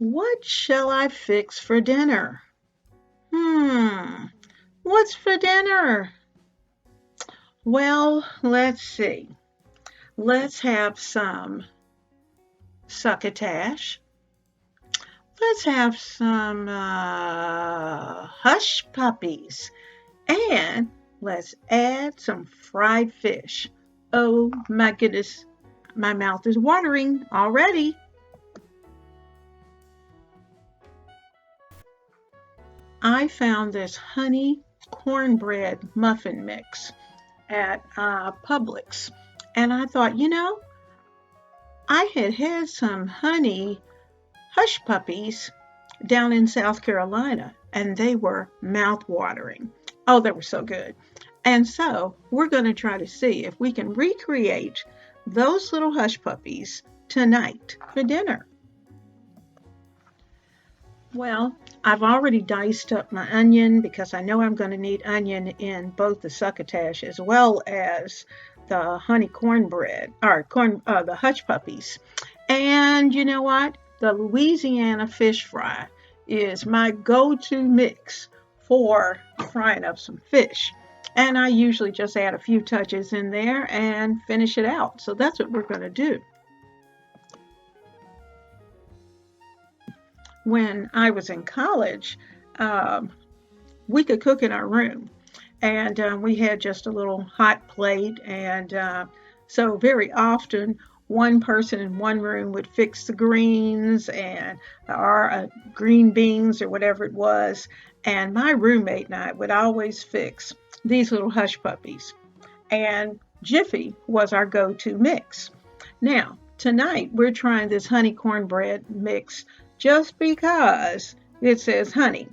What shall I fix for dinner? Hmm, what's for dinner? Well, let's see. Let's have some succotash. Let's have some hush puppies. And let's add some fried fish. Oh my goodness, my mouth is watering already. I found this honey cornbread muffin mix at Publix. And I thought, I had had some honey hush puppies down in South Carolina, and they were mouth-watering. Oh, they were so good. And so we're going to try to see if we can recreate those little hush puppies tonight for dinner. Well, I've already diced up my onion because I know I'm going to need onion in both the succotash as well as the honey cornbread or the hush puppies. And you know what? The Louisiana fish fry is my go-to mix for frying up some fish. And I usually just add a few touches in there and finish it out. So that's what we're going to do. When I was in college, um, we could cook in our room. And we had just a little hot plate. And so very often, one person in one room would fix the greens and or green beans or whatever it was. And my roommate and I would always fix these little hush puppies. And Jiffy was our go to mix. Now, tonight we're trying this honey cornbread mix just because it says honey.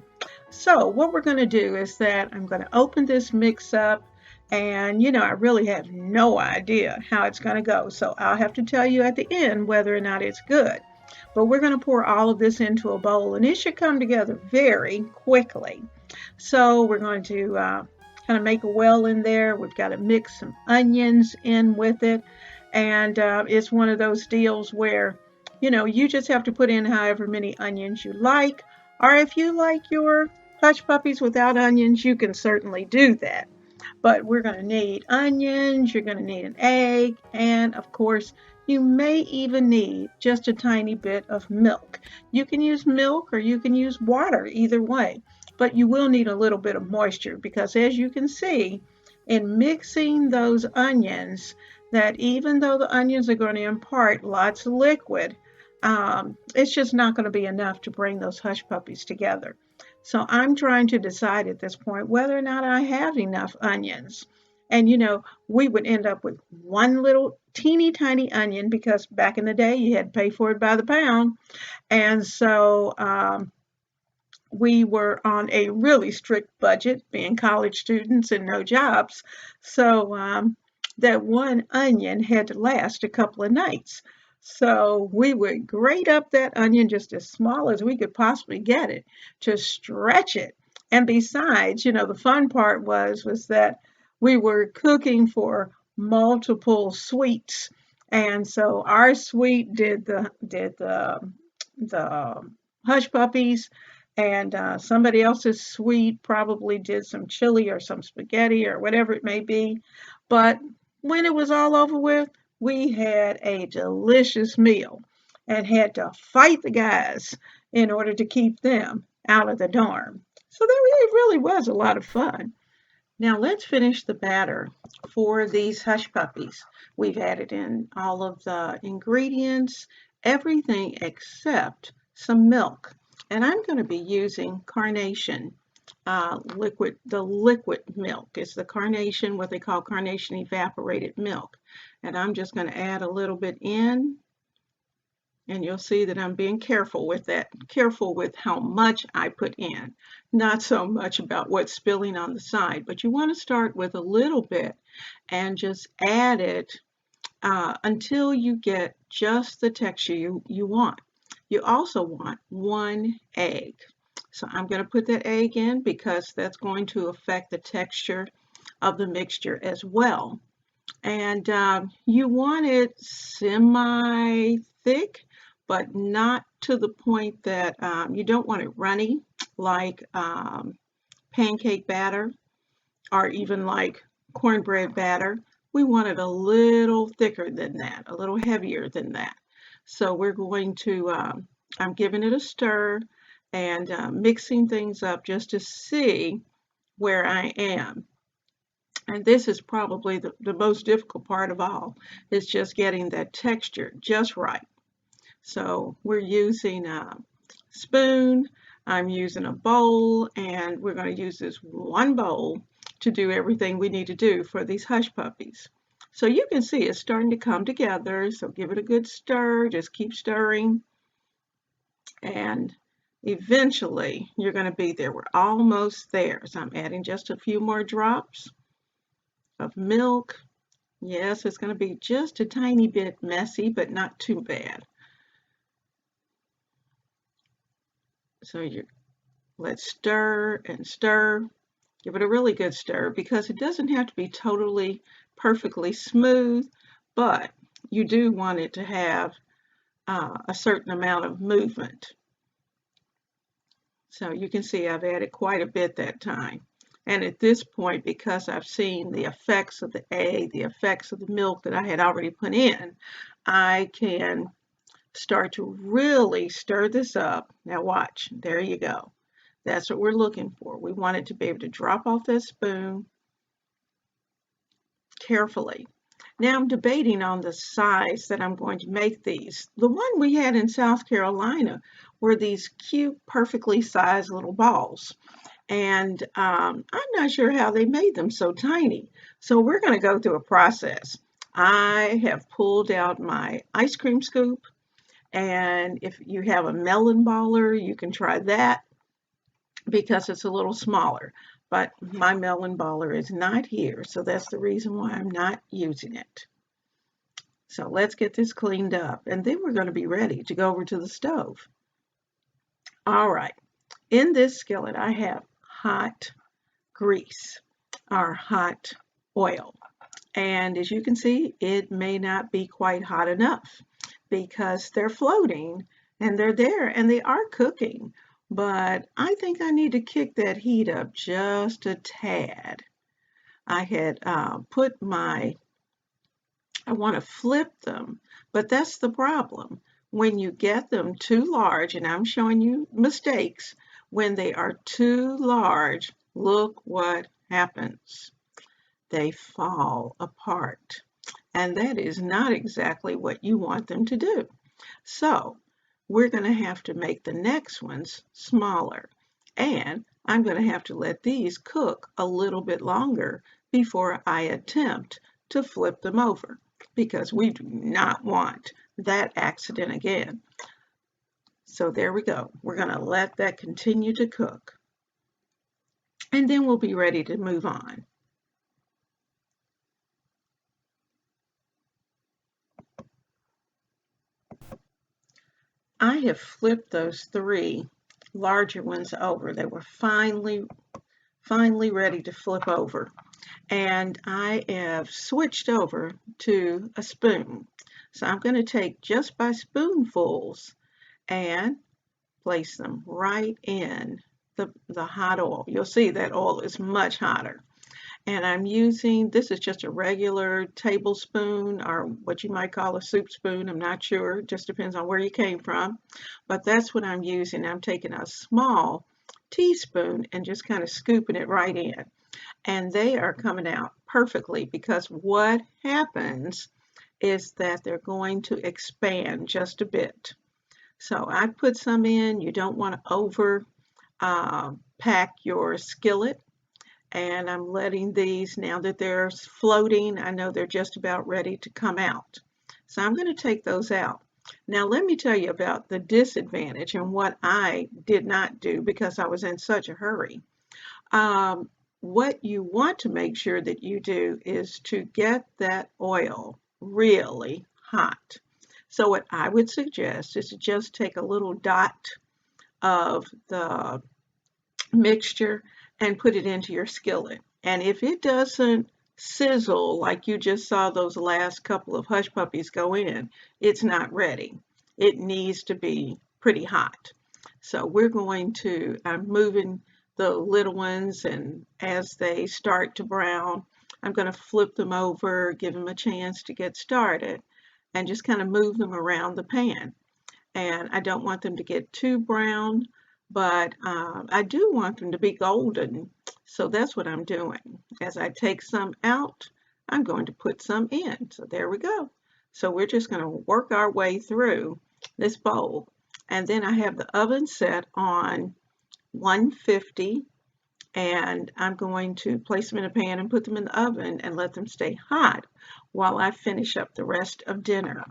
So what we're going to do is that I'm going to open this mix up and I really have no idea how it's going to go. So I'll have to tell you at the end whether or not it's good. But we're going to pour all of this into a bowl and it should come together very quickly. So we're going to kind of make a well in there. We've got to mix some onions in with it. And it's one of those deals where, you just have to put in however many onions you like. Or if you like your hush puppies without onions, you can certainly do that. But we're going to need onions, you're going to need an egg, and of course, you may even need just a tiny bit of milk. You can use milk or you can use water, either way, but you will need a little bit of moisture because as you can see, in mixing those onions, that even though the onions are going to impart lots of liquid, it's just not going to be enough to bring those hush puppies together. So I'm trying to decide at this point whether or not I have enough onions. And we would end up with one little teeny tiny onion because back in the day you had to pay for it by the pound. And so we were on a really strict budget, being college students and no jobs. So that one onion had to last a couple of nights. So we would grate up that onion just as small as we could possibly get it to stretch it. And besides, the fun part was that we were cooking for multiple sweets. And so our sweet did the hush puppies, and somebody else's sweet probably did some chili or some spaghetti or whatever it may be. But when it was all over with, we had a delicious meal and had to fight the guys in order to keep them out of the dorm. So that really was a lot of fun. Now let's finish the batter for these hush puppies. We've added in all of the ingredients, everything except some milk. And I'm going to be using carnation liquid. The liquid milk is the carnation, what they call carnation evaporated milk. And I'm just going to add a little bit in. And you'll see that I'm being careful with that, careful with how much I put in. Not so much about what's spilling on the side, but you want to start with a little bit and just add it until you get just the texture you want. You also want one egg. So I'm going to put that egg in because that's going to affect the texture of the mixture as well. And you want it semi-thick, but not to the point that you don't want it runny like pancake batter or even like cornbread batter. We want it a little thicker than that, a little heavier than that. So we're going to, I'm giving it a stir and mixing things up just to see where I am. And this is probably the most difficult part of all, is just getting that texture just right. So we're using a spoon, I'm using a bowl, and we're going to use this one bowl to do everything we need to do for these hush puppies. So you can see it's starting to come together, so give it a good stir, just keep stirring, and eventually you're going to be there. We're almost there. So I'm adding just a few more drops of milk. Yes, it's going to be just a tiny bit messy, but not too bad. So let's stir and stir. Give it a really good stir because it doesn't have to be totally perfectly smooth, but you do want it to have a certain amount of movement. So you can see I've added quite a bit that time. And at this point, because I've seen the effects of the egg, the effects of the milk that I had already put in, I can start to really stir this up. Now watch, there you go. That's what we're looking for. We want it to be able to drop off that spoon carefully. Now I'm debating on the size that I'm going to make these. The one we had in South Carolina were these cute, perfectly sized little balls. And I'm not sure how they made them so tiny. So we're going to go through a process. I have pulled out my ice cream scoop. And if you have a melon baller, you can try that because it's a little smaller. But my melon baller is not here, so that's the reason why I'm not using it. So let's get this cleaned up, and then we're going to be ready to go over to the stove. All right, in this skillet, I have hot grease or hot oil. And as you can see, it may not be quite hot enough because they're floating and they're there and they are cooking. But I think I need to kick that heat up just a tad. I had I want to flip them, but that's the problem. When you get them too large, and I'm showing you mistakes, when they are too large, look what happens. They fall apart. And that is not exactly what you want them to do. So we're going to have to make the next ones smaller. And I'm going to have to let these cook a little bit longer before I attempt to flip them over because we do not want that accident again. So there we go. We're going to let that continue to cook. And then we'll be ready to move on. I have flipped those three larger ones over. They were finally ready to flip over. And I have switched over to a spoon. So I'm going to take just by spoonfuls and place them right in the hot oil. You'll see that oil is much hotter. And I'm using, this is just a regular tablespoon or what you might call a soup spoon. I'm not sure, it just depends on where you came from. But that's what I'm using. I'm taking a small teaspoon and just kind of scooping it right in. And they are coming out perfectly because what happens is that they're going to expand just a bit. So I put some in. You don't want to over pack your skillet. And I'm letting these, now that they're floating, I know they're just about ready to come out. So I'm going to take those out. Now let me tell you about the disadvantage and what I did not do because I was in such a hurry. What you want to make sure that you do is to get that oil really hot. So what I would suggest is to just take a little dot of the mixture and put it into your skillet. And if it doesn't sizzle like you just saw those last couple of hush puppies go in, it's not ready. it needs to be pretty hot. So I'm moving the little ones, and as they start to brown, I'm going to flip them over, give them a chance to get started, and just kind of move them around the pan. And I don't want them to get too brown, but I do want them to be golden. So that's what I'm doing. As I take some out, I'm going to put some in. So there we go. So we're just going to work our way through this bowl. And then I have the oven set on 150, and I'm going to place them in a pan and put them in the oven and let them stay hot while I finish up the rest of dinner.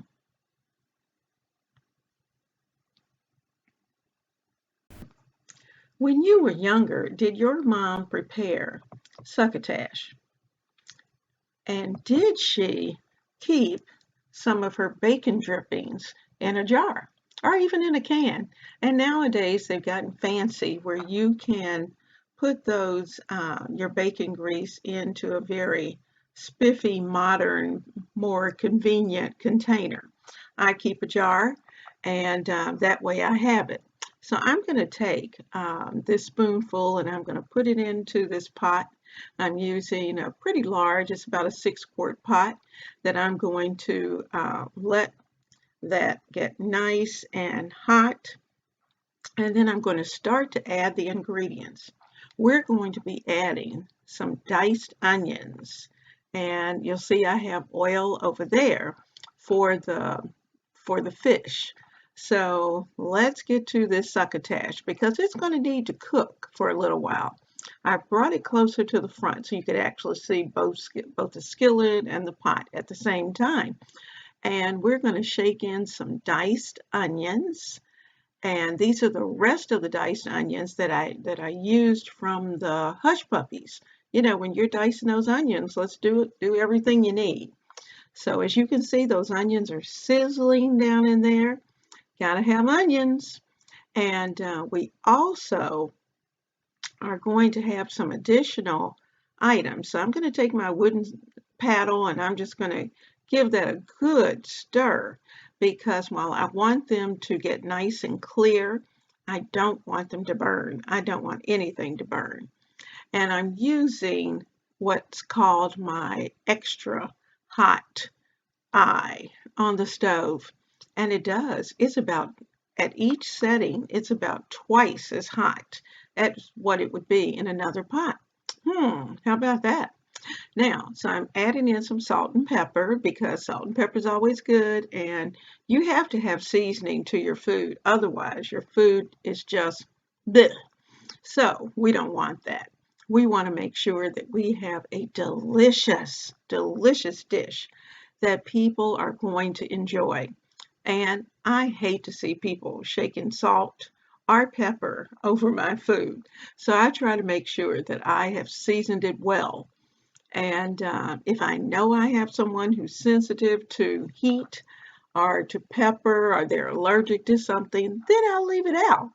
When you were younger, did your mom prepare succotash? And did she keep some of her bacon drippings in a jar or even in a can? And nowadays they've gotten fancy where you can put your bacon grease into a very spiffy, modern, more convenient container. I keep a jar, and that way I have it. So I'm going to take this spoonful and I'm going to put it into this pot. I'm using a pretty large, it's about a 6-quart pot that I'm going to let that get nice and hot. And then I'm going to start to add the ingredients. We're going to be adding some diced onions. And you'll see I have oil over there for the fish. So let's get to this succotash because it's going to need to cook for a little while. I brought it closer to the front so you could actually see both the skillet and the pot at the same time. And we're going to shake in some diced onions. And these are the rest of the diced onions that I used from the Hushpuppies. You know, when you're dicing those onions, let's do everything you need. So as you can see, those onions are sizzling down in there. Gotta have onions. And we also are going to have some additional items. So I'm going to take my wooden paddle and I'm just going to give that a good stir because while I want them to get nice and clear, I don't want them to burn. I don't want anything to burn. And I'm using what's called my extra hot eye on the stove. And it's about, at each setting, it's about twice as hot as what it would be in another pot. How about that? Now, so I'm adding in some salt and pepper because salt and pepper is always good, and you have to have seasoning to your food. Otherwise, your food is just bleh. So we don't want that. We want to make sure that we have a delicious, delicious dish that people are going to enjoy. And I hate to see people shaking salt or pepper over my food. So I try to make sure that I have seasoned it well. And if I know I have someone who's sensitive to heat or to pepper or they're allergic to something, then I'll leave it out.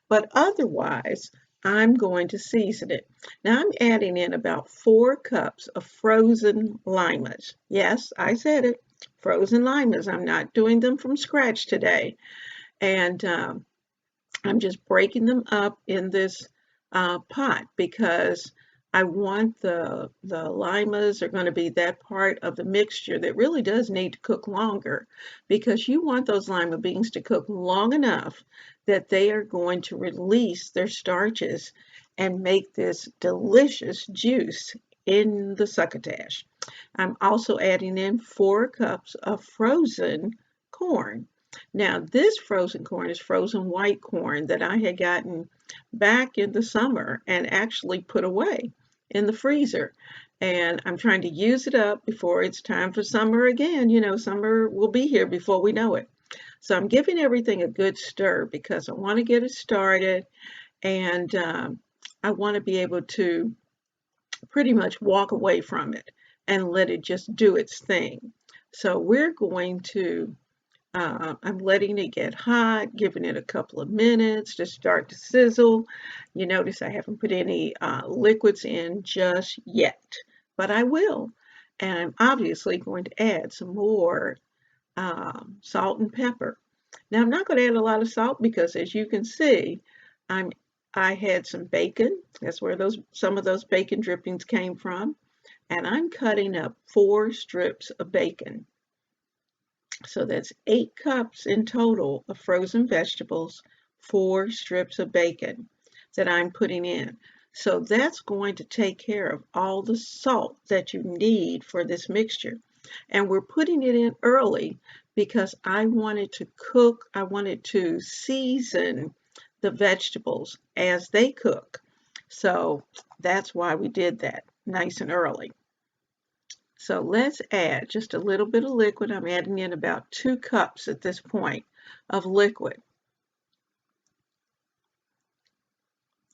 But otherwise, I'm going to season it. Now I'm adding in about 4 cups of frozen limas. Yes, I said it, frozen limas. I'm not doing them from scratch today. And I'm just breaking them up in this pot because I want the limas are going to be that part of the mixture that really does need to cook longer because you want those lima beans to cook long enough that they are going to release their starches and make this delicious juice in the succotash. I'm also adding in 4 cups of frozen corn. Now, this frozen corn is frozen white corn that I had gotten back in the summer and actually put away in the freezer. And I'm trying to use it up before it's time for summer again. You know, summer will be here before we know it. So I'm giving everything a good stir because I want to get it started and I want to be able to pretty much walk away from it and let it just do its thing. So we're going to I'm letting it get hot, giving it a couple of minutes to start to sizzle. You notice I haven't put any liquids in just yet, but I will. And I'm obviously going to add some more salt and pepper. Now I'm not going to add a lot of salt because, as you can see, I'm I had some bacon. That's where those some of those bacon drippings came from. And I'm cutting up 4 strips of bacon. So that's 8 cups in total of frozen vegetables, 4 strips of bacon that I'm putting in. So that's going to take care of all the salt that you need for this mixture. And we're putting it in early because I wanted to cook, I wanted to season the vegetables as they cook. So that's why we did that nice and early. So let's add just a little bit of liquid. I'm adding in about 2 cups at this point of liquid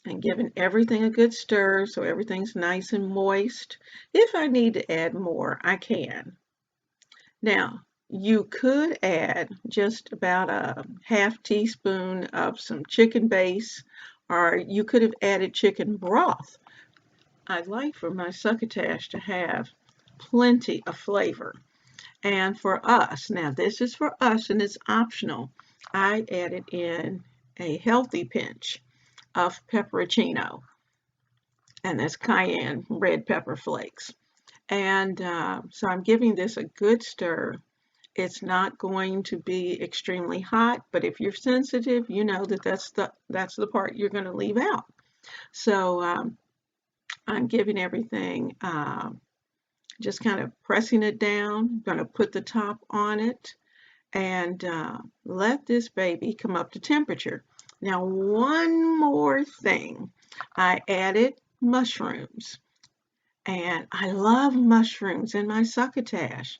and giving everything a good stir so everything's nice and moist. If I need to add more, I can. Now, you could add just about a half teaspoon of some chicken base, or you could have added chicken broth. I'd like for my succotash to have plenty of flavor. And for us, now this is for us and it's optional, I added in a healthy pinch of pepperoncino, and that's cayenne red pepper flakes. And so I'm giving this a good stir. It's not going to be extremely hot, but if you're sensitive, you know that that's the part you're going to leave out. So I'm giving everything, just kind of pressing it down. I'm going to put the top on it and let this baby come up to temperature. Now, one more thing. I added mushrooms, and I love mushrooms in my succotash.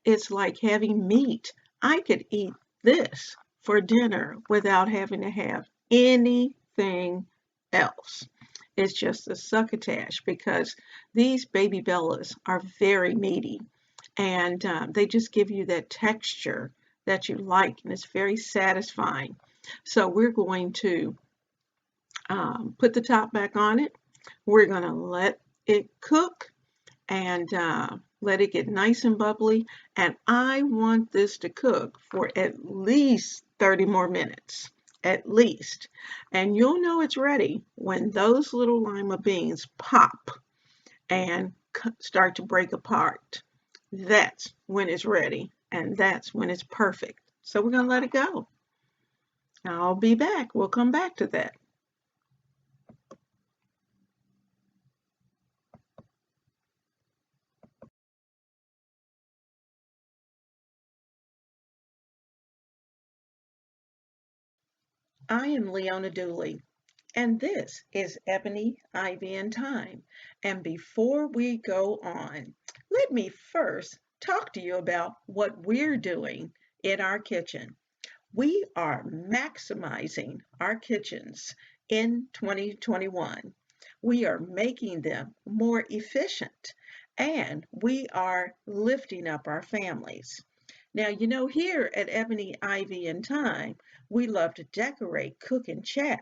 It's like having meat. I could eat this for dinner without having to have anything else. It's just the succotash because these baby bellas are very meaty and they just give you that texture that you like, and it's very satisfying. So we're going to put the top back on it. We're going to let it cook and let it get nice and bubbly. And I want this to cook for at least 30 more minutes, at least. And you'll know it's ready when those little lima beans pop and start to break apart. That's when it's ready and that's when it's perfect. So we're going to let it go. I'll be back. We'll come back to that. I am Leona Dooley, and this is Ebony, Ivy, and Thyme. And before we go on, let me first talk to you about what we're doing in our kitchen. We are maximizing our kitchens in 2021. We are making them more efficient and we are lifting up our families. Now, here at Ebony, Ivy, and Thyme, we love to decorate, cook, and chat.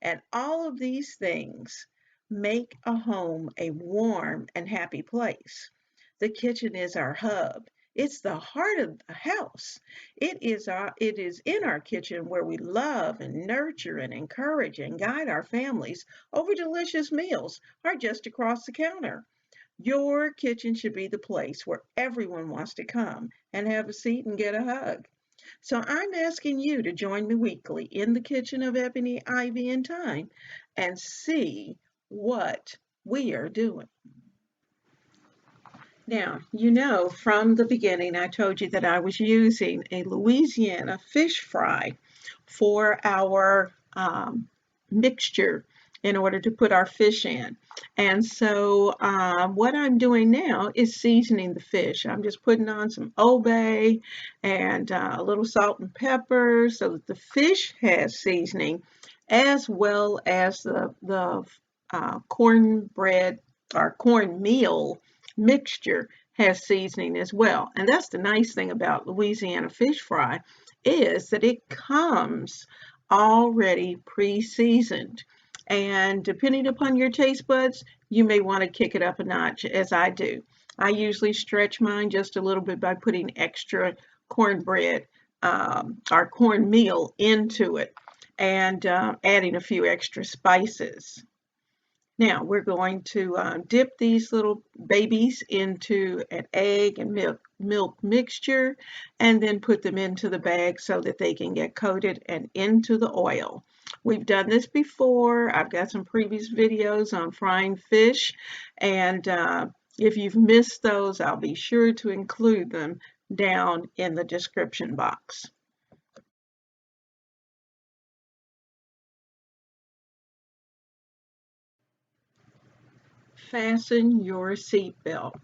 And all of these things make a home a warm and happy place. The kitchen is our hub. It's the heart of the house. It is in our kitchen where we love and nurture and encourage and guide our families over delicious meals or just across the counter. Your kitchen should be the place where everyone wants to come and have a seat and get a hug. So I'm asking you to join me weekly in the kitchen of Ebony, Ivy, and Thyme and see what we are doing. Now, from the beginning, I told you that I was using a Louisiana fish fry for our mixture in order to put our fish in. And so what I'm doing now is seasoning the fish. I'm just putting on some Old Bay and a little salt and pepper so that the fish has seasoning as well as the cornbread or cornmeal mixture has seasoning as well. And that's the nice thing about Louisiana fish fry is that it comes already pre-seasoned. And depending upon your taste buds, you may want to kick it up a notch as I do. I usually stretch mine just a little bit by putting extra cornbread our cornmeal into it and adding a few extra spices. Now we're going to dip these little babies into an egg and milk mixture and then put them into the bag so that they can get coated and into the oil. We've done this before. I've got some previous videos on frying fish, and if you've missed those, I'll be sure to include them down in the description box. Fasten your seatbelt,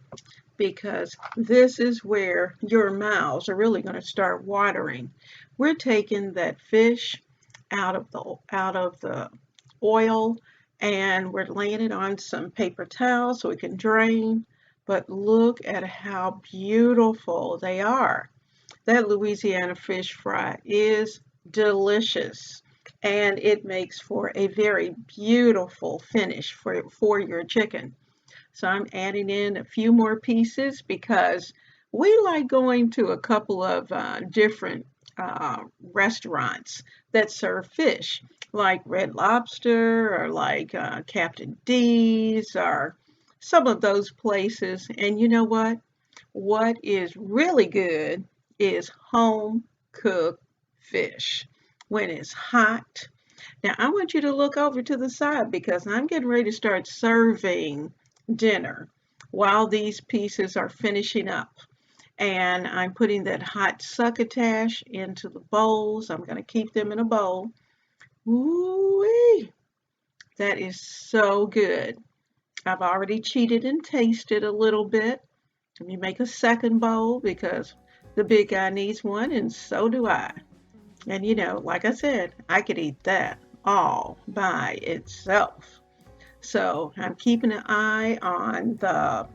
because this is where your mouths are really going to start watering. We're taking that fish out of the oil, and we're laying it on some paper towel so it can drain. But look at how beautiful they are. That Louisiana fish fry is delicious, and it makes for a very beautiful finish for your chicken. So I'm adding in a few more pieces because we like going to a couple of different restaurants that serve fish, like Red Lobster or like Captain D's or some of those places. And you know what? What is really good is home cooked fish when it's hot. Now, I want you to look over to the side because I'm getting ready to start serving dinner while these pieces are finishing up. And I'm putting that hot succotash into the bowls. I'm going to keep them in a bowl. Ooh-wee. That is so good. I've already cheated and tasted a little bit. Let me make a second bowl because the big guy needs one, and so do I. And you know, like I said, I could eat that all by itself. So I'm keeping an eye on the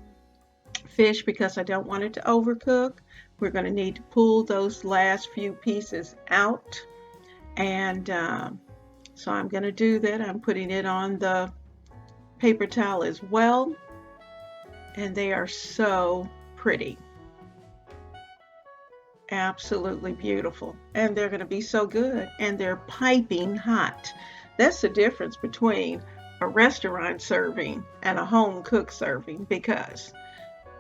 fish because I don't want it to overcook. We're going to need to pull those last few pieces out. And so I'm going to do that. I'm putting it on the paper towel as well. And they are so pretty. Absolutely beautiful. And they're going to be so good. And they're piping hot. That's the difference between a restaurant serving and a home cook serving, because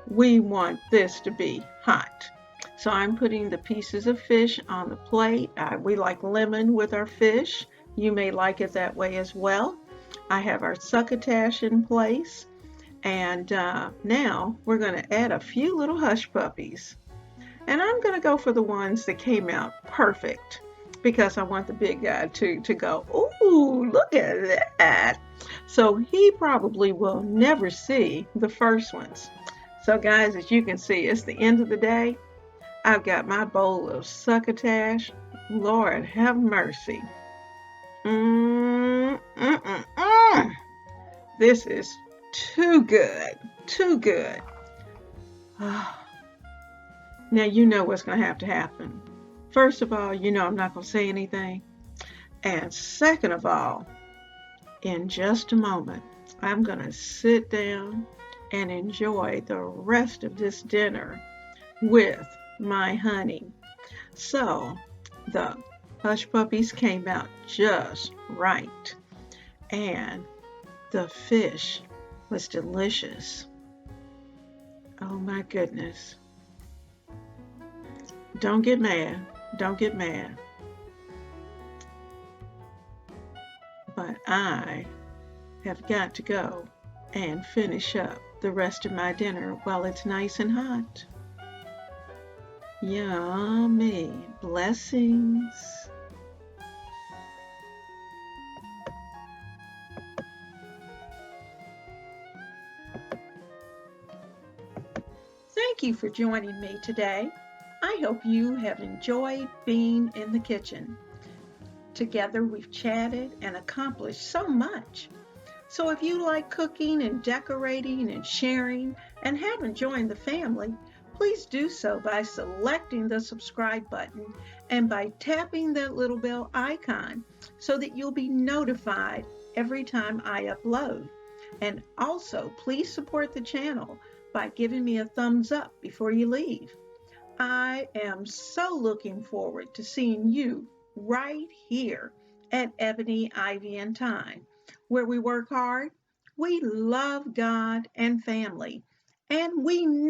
we want this to be hot. So I'm putting the pieces of fish on the plate. We like lemon with our fish. You may like it that way as well. I have our succotash in place. And now we're going to add a few little hush puppies. And I'm going to go for the ones that came out perfect because I want the big guy to go, ooh, look at that. So he probably will never see the first ones. So guys, as you can see, it's the end of the day. I've got my bowl of succotash. Lord have mercy. Mm, mm, mm, mm. This is too good. Too good. Now you know what's going to have to happen. First of all, you know I'm not going to say anything. And second of all, in just a moment, I'm going to sit down and enjoy the rest of this dinner with my honey. So the hush puppies came out just right, and the fish was delicious. Oh my goodness. Don't get mad. Don't get mad. But I have got to go and finish up the rest of my dinner while it's nice and hot. Yummy. Blessings. Thank you for joining me today. I hope you have enjoyed being in the kitchen. Together we've chatted and accomplished so much. So if you like cooking and decorating and sharing and haven't joined the family, please do so by selecting the subscribe button and by tapping that little bell icon so that you'll be notified every time I upload. And also, please support the channel by giving me a thumbs up before you leave. I am so looking forward to seeing you right here at Ebony, Ivy, and Thyme, where we work hard, we love God and family, and we